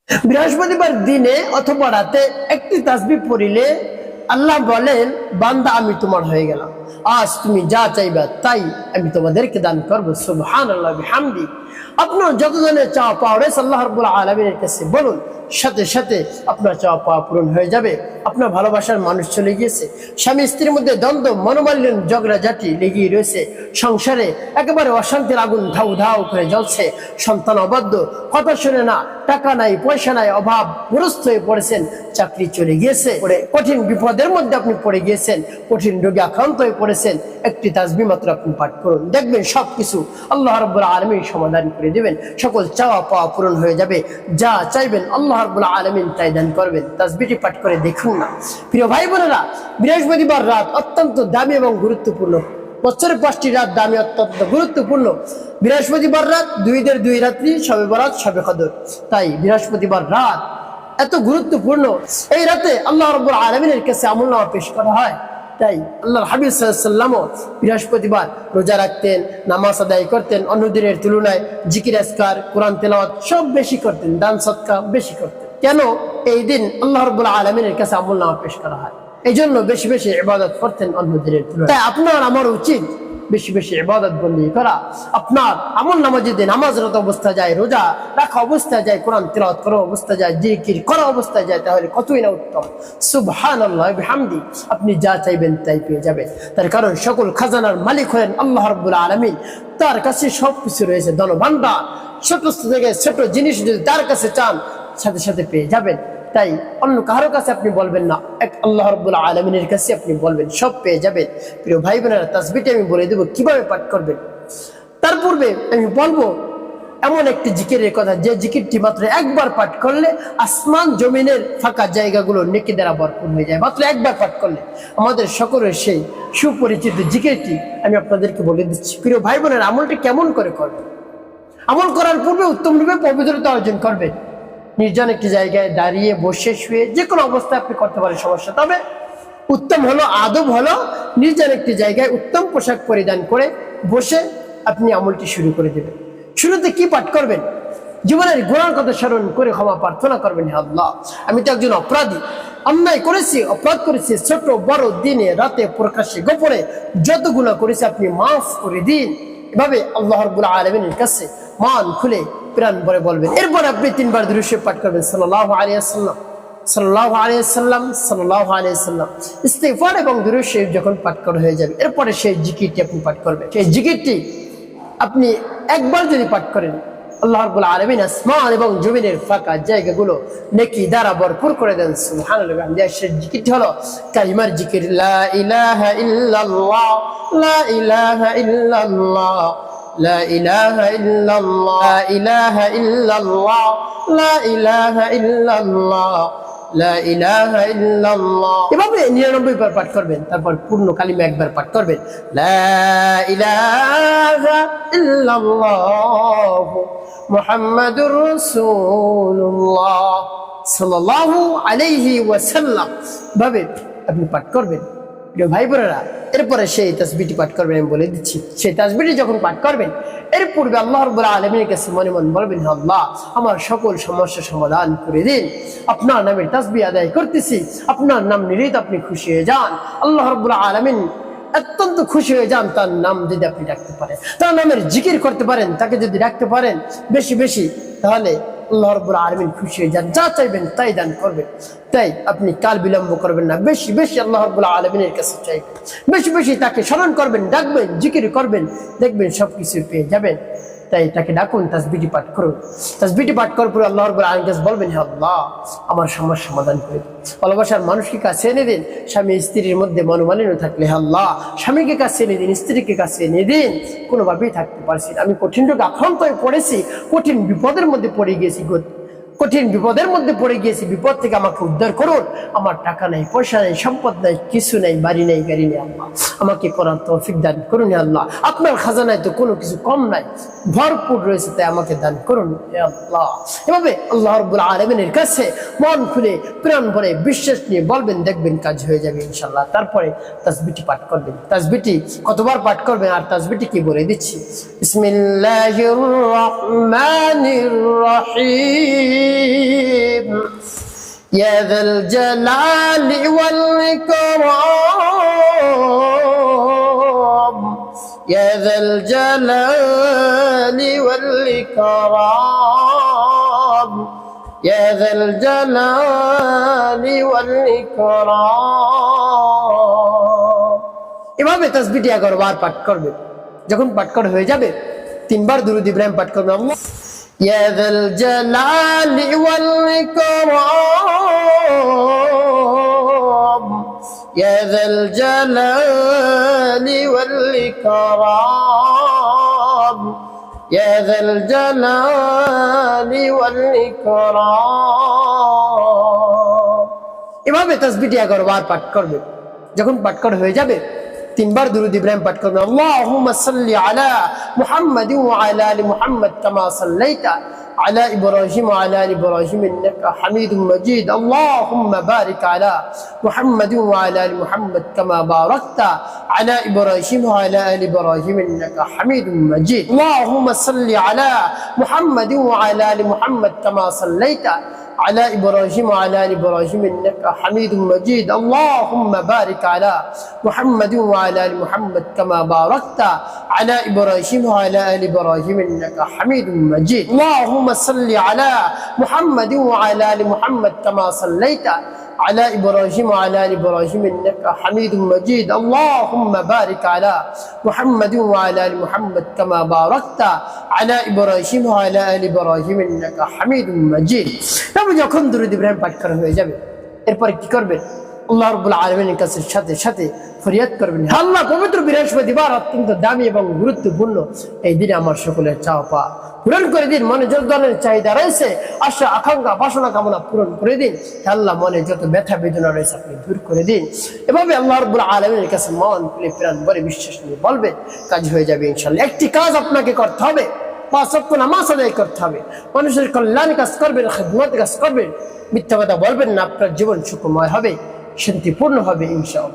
বৃহস্পতিবার দিনে অথবা রাতে একটি তাসবিহ পড়িলে আল্লাহ বলেন, বান্দা আমি তোমার হয়ে গেলাম, আজ তুমি যা চাইবা তাই আমি তোমাদেরকে দান করবো। সুবহানাল্লাহ বিহামদি। আপনার যত ধরনের চাওয়া পাওয়া রয়েছে আল্লাহ রাব্বুল আলামিনের কাছে বলুন, সাথে সাথে আপনার চাওয়া পাওয়া পূরণ হয়ে যাবে। আপনার ভালোবাসার মানুষ চলে গিয়েছে, স্বামী স্ত্রীর মধ্যে দ্বন্দ্ব, মনোমালিন্য, ঝগড়াঝাটি লেগেই রয়েছে, সংসারে একেবারে অশান্তির আগুন ধাউ ধাউ করে জ্বলছে, সন্তান অবাধ্য, কথা শুনে না, টাকা নাই, পয়সা নাই, অভাবগ্রস্ত হয়ে পড়েছেন, চাকরি চলে গিয়েছে, কঠিন বিপদের মধ্যে আপনি পড়ে গিয়েছেন, কঠিন রোগে আক্রান্ত হয়ে পড়েছেন, একটি তাসবিহ মাত্র আপনি পাঠ করুন, দেখবেন সবকিছু আল্লাহ রাব্বুল আলামিন সমাধান করে দিবেন, সকল চাওয়া পাওয়া পূরণ হয়ে যাবে। যা চাইবেন আল্লাহ রাব্বুল আলামিন তাই দান করবেন। তাসবিহটি পাঠ করে দেখুন না। প্রিয় ভাই বোনেরা, বৃহস্পতিবার রাত অত্যন্ত দামি এবং গুরুত্বপূর্ণ। বছরের 5টি রাত দামি, অত্যন্ত গুরুত্বপূর্ণ। বৃহস্পতিবার রাত, 2 রাত্রি, শবে বরাত, শবে কদর। তাই বৃহস্পতিবার রাত এত গুরুত্বপূর্ণ। এই রাতে আল্লাহ রাব্বুল আলামিনের কাছে আমলনামা পেশ করা হয়। তাই আল্লাহর হাবিব সাল্লাল্লাহু আলাইহি ওয়াসাল্লাম বৃহস্পতিবার রোজা রাখতেন, নামাজ আদায় করতেন, অন্য দিনের তুলনায় জিকির আজকার, কোরআন তেলাওয়াত সব বেশি করতেন, দান সদকা বেশি করতেন। কেন? এই দিন আল্লাহ রাব্বুল আলামিনের কাছে আমলনামা পেশ করা হয়, এই জন্য বেশি বেশি ইবাদত করতেন অন্য দিনের তুলনায়। তাই আপনার আমার উচিত বেশি বেশি ইবাদত বন্দেগী করা। আপনার আমলনামা যদি নামাজরত অবস্থা যায়, রোজা রাখা অবস্থায় যায়, কোরআন তিলাওয়াত করা অবস্থায় যায়, জিকির করা অবস্থায় যায়, তাহলে কতই না উত্তম। সুবহানাল্লাহ বিহামদি। আপনি যা চাইবেন তাই পেয়ে যাবেন। তার কারণ সকল খাজানার মালিক হলেন আল্লাহ রাব্বুল আলামিন। তার কাছে সবকিছু রয়েছে, ধনভাণ্ডার, ছোট থেকে ছোট জিনিস যদি তার কাছে চান সাথে সাথে পেয়ে যাবেন। তাই অন্য কারো কাছে আপনি বলবেন না, এক আল্লাহ রাব্বুল আলামিনের কাছে আপনি বলবেন, সব পেয়ে যাবেন। প্রিয় ভাই বোনেরা, তাসবিহটি আমি বলে দেব কিভাবে পাঠ করবেন। তার পূর্বে আমি বলবো এমন একটি জিকিরের কথা, যে জিকিরটি মাত্র একবার পাঠ করলে আসমান জমিনের ফাঁকা জায়গাগুলো নেকি দ্বারা ভরপুর হয়ে যায়। মাত্র একবার পাঠ করলে আমাদের সকলের সেই সুপরিচিত জিকিরটি আমি আপনাদেরকে বলে দিচ্ছি। প্রিয় ভাই বোনেরা, আমলটি কেমন করে করবেন? আমল করার পূর্বে উত্তম রূপে পবিত্রতা অর্জন করবেন। নির্জন একটি জায়গায় দাঁড়িয়ে, বসে, শুয়ে, যে কোনো অবস্থায় আপনি করতে পারেন, সমস্যা। তবে উত্তম হলো, আদব হলো নির্জন একটি জায়গায় উত্তম পোশাক পরিধান করে বসে আপনি আমলটি শুরু করে দেবেন। শুরুতে কি পাঠ করবেন? জীবনের গুনার কথা স্মরণ করে ক্ষমা প্রার্থনা করবেন, হে আল্লাহ, আমি তো একজন অপরাধী, অন্যায় করেছি, অপরাধ করেছি, ছোট বড়, দিনে রাতে, প্রকাশ্যে গোপনে যত গুনাহ করেছি আপনি মাফ করে দিন। এভাবে আল্লাহ রাব্বুল আলামিনের কাছে মান খুলে প্রাণ ভরে বলবেন। এরপর আপনি 3 বার দুরূদ শরীফ পাঠ করবেন, সাল্লাল্লাহু আলাইহি ওয়াসাল্লাম, সাল্লাল্লাহু আলাইহি ওয়াসাল্লাম, সাল্লাল্লাহু আলাইহি ওয়াসাল্লাম। ইস্তিগফার এবং দুরূদ শরীফ যখন পাঠ করা হয়ে যাবে, এরপরে সেই জিকিরটি আপনি পাঠ করবেন। সেই জিকিরটি আপনি একবার যদি পাঠ করেন, আল্লাহ রাব্বুল আলামিন আসমান এবং জমিনের ফাঁকা জায়গাগুলো নেকি দ্বারা ভরপুর করে দেন। সুবহানাল্লাহ। সেই জিকিরটি হলো কালিমার জিকির, লা ইলাহা ইল্লাল্লাহ, লা ইলাহা ইল্লাল্লাহ, লা ইলাহা ইল্লাল্লাহ, লা ইলাহা ইল্লাল্লাহ, লা ইলাহা ইল্লাল্লাহ, লা ইলাহা ইল্লাল্লাহ। এভাবে 99 বার পাঠ করবেন। তারপর পূর্ণ কালিমা একবার পাঠ করবেন, লা ইলাহা ইল্লাল্লাহ মুহাম্মাদুর রাসূলুল্লাহ সাল্লাল্লাহু আলাইহি ওয়াসাল্লাম। ভাবে আপনি পাঠ করবেন। প্রিয় ভাই বোনেরা, এরপরে সেই তাসবিহটি পাঠ করবেন, আমি বলে দিচ্ছি। সেই তাসবিহটি যখন পাঠ করবেন, এর পূর্বে আল্লাহ রাব্বুল আলামিনের কাছে মনে মনে বলবেন, হে আল্লাহ, আমার সকল সমস্যা সমাধান করে দিন। আপনার নামের তাসবিহ আদায় করতেছি, আপনার নাম নিলেই তো আপনি খুশি হয়ে যান। আল্লাহ রাব্বুল আলামিন অত্যন্ত খুশি হয়ে যান তার নাম যদি আপনি ডাকতে পারেন, তার নামের জিকির করতে পারেন, তাকে যদি ডাকতে পারেন বেশি বেশি, তাহলে আল্লাহ রাব্বুল আলামিন খুশি হয়ে যান, যা চাইবেন তাই দান করবেন। তাই আপনি কাল বিলম্ব করবেন না, বেশি বেশি আল্লাহ রাব্বুল আলামিনের কাছে চাইবেন, বেশি বেশি তাকে স্মরণ করবেন, ডাকবেন, জিকির করবেন, দেখবেন সবকিছু পেয়ে যাবেন। তাই তাকে ডাকুন, তাসবিহটি পাঠ করুন। তাসবিহটি পাঠ করার পরে আল্লাহ রাব্বুল আলামিনের কাছে বলবেন, হে আল্লাহ, আমার সমস্যার সমাধান করে দিন। ভালোবাসার মানুষকে কাছে এনে দিন। স্বামী স্ত্রীর মধ্যে মনোমালিন্য থাকলে, হে আল্লাহ, স্বামীকে কাছে এনে দিন, স্ত্রীকে কাছে এনে দিন। কোনোভাবেই থাকতে পারছি না, আমি কঠিন রোগে আক্রান্ত হয়ে পড়েছি, কঠিন বিপদের মধ্যে পড়ে গিয়েছি, কঠিন বিপদের মধ্যে পড়ে গিয়েছি, বিপদ থেকে আমাকে উদ্ধার করুন। আমার টাকা নেই, পয়সা নেই, সম্পদ নেই, কিছু নেই, বাড়ি নেই, গাড়ি নেই, আল্লাহ আমাকে করার তৌফিক দান করুন। হে আল্লাহ, আপনার খাজানায় তো কোনো কিছু কম নাই, ভরপুর রয়েছে, তাই আমাকে দান করুন, হে আল্লাহ। এভাবে আল্লাহ রাব্বুল আলামিনের কাছে মন খুলে প্রাণ ভরে বিশ্বাস নিয়ে বলবেন, দেখবেন কাজ হয়ে যাবে ইনশাআল্লাহ। তারপরে তাসবিহটি পাঠ করবেন। তাসবিহটি কতবার পাঠ করবেন আর তাসবিহটি কি বলে দিচ্ছি। বিসমিল্লাহির রহমানির রহিম। ইয়া যাল জালালি ওয়াল ইকরাম, ইয়া যাল জালালি ওয়াল ইকরাম, ইয়া যাল জালালি ওয়াল ইকরাম। এভাবে তাসবিহটি 11 বার পাঠ করবে। যখন পাঠ করা হয়ে যাবে 3 বার দুরূদ ইব্রাহিম পাঠ করবে। আল্লাহ ইয়া যাল জালালি ওয়াল ইকরাম, ইয়া যাল জালালি ওয়াল ইকরাম, ইয়া যাল জালালি ওয়াল ইকরাম। এভাবে তাসবিহটি 11 বার পাঠ করবে। যখন পাঠ করা হয়ে যাবে 3 বার দুরূদ ইব্রাহিম পাঠ করবে। আল্লাহুম্মা সাল্লি আলা মুহাম্মাদিন ওয়া আলা আলি মুহাম্মাদ কামা সাল্লাইতা আলা ইব্রাহিম ওয়া আলা আলি ইব্রাহিম ইন্নাকা হামিদুম মাজিদ। আল্লাহুম্মা বারিক আলা মুহাম্মাদিন ওয়া আলা আলি মুহাম্মাদ কামা বারাকতা আলা ইব্রাহিম ওয়া আলা আলি ইব্রাহিম ইন্নাকা হামিদুম মাজিদ। আল্লাহুম্মা সাল্লি আলা মুহাম্মাদিন ওয়া আলা আলি মুহাম্মাদ কামা সাল্লাইতা على إبراهيم وعلى آل إبراهيم إنك حميد مجيد। اللهم بارك على محمد وعلى آل محمد كما باركت على إبراهيم وعلى آل إبراهيم إنك حميد مجيد। اللهم صل على محمد وعلى آل محمد كما صليت على إبراهيم وعلى آل إبراهيم إنك حميد مجيد। اللهم بارك على محمد وعلى آل محمد كما باركت على إبراهيم وعلى آل إبراهيم إنك حميد مجيد। তবে যখন দুরূদ ইব্রাহিম পাঠ করা হয়ে যাবে এরপর কি করবেন? আল্লাহ রাব্বুল আলামিনের কাছে সাথে সাথে ফরিয়াদ করবেন, আল্লাহ পবিত্র বৃহস্পতিবার অত্যন্ত দামি এবং গুরুত্বপূর্ণ এই দিনে আমার সকলের চাওয়া পাওয়া পূরণ করে দিন। মনে যত ধরনের চাহিদা রয়েছে, আশা আকাঙ্ক্ষা বাসনা কামনা পূরণ করে দিন। আল্লাহ মনে যত ব্যথা বেদনা রয়েছে আপনি দূর করে দিন। এভাবে আল্লাহ রাব্বুল আলামিনের কাছে মন খুলে প্রাণ ভরে বিশ্বাস নিয়ে বলবেন, কাজ হয়ে যাবে ইনশাআল্লাহ। একটি কাজ আপনাকে করতে হবে, 5 ওয়াক্ত নামাজ আদায় করতে হবে, মানুষের কল্যাণ কাজ করবেন, খিদমত কাজ করবেন, মিথ্যা কথা বলবেন না। আপনার জীবন সুখময় হবে, শান্তিপূর্ণ হবে ইনশাআল্লাহ।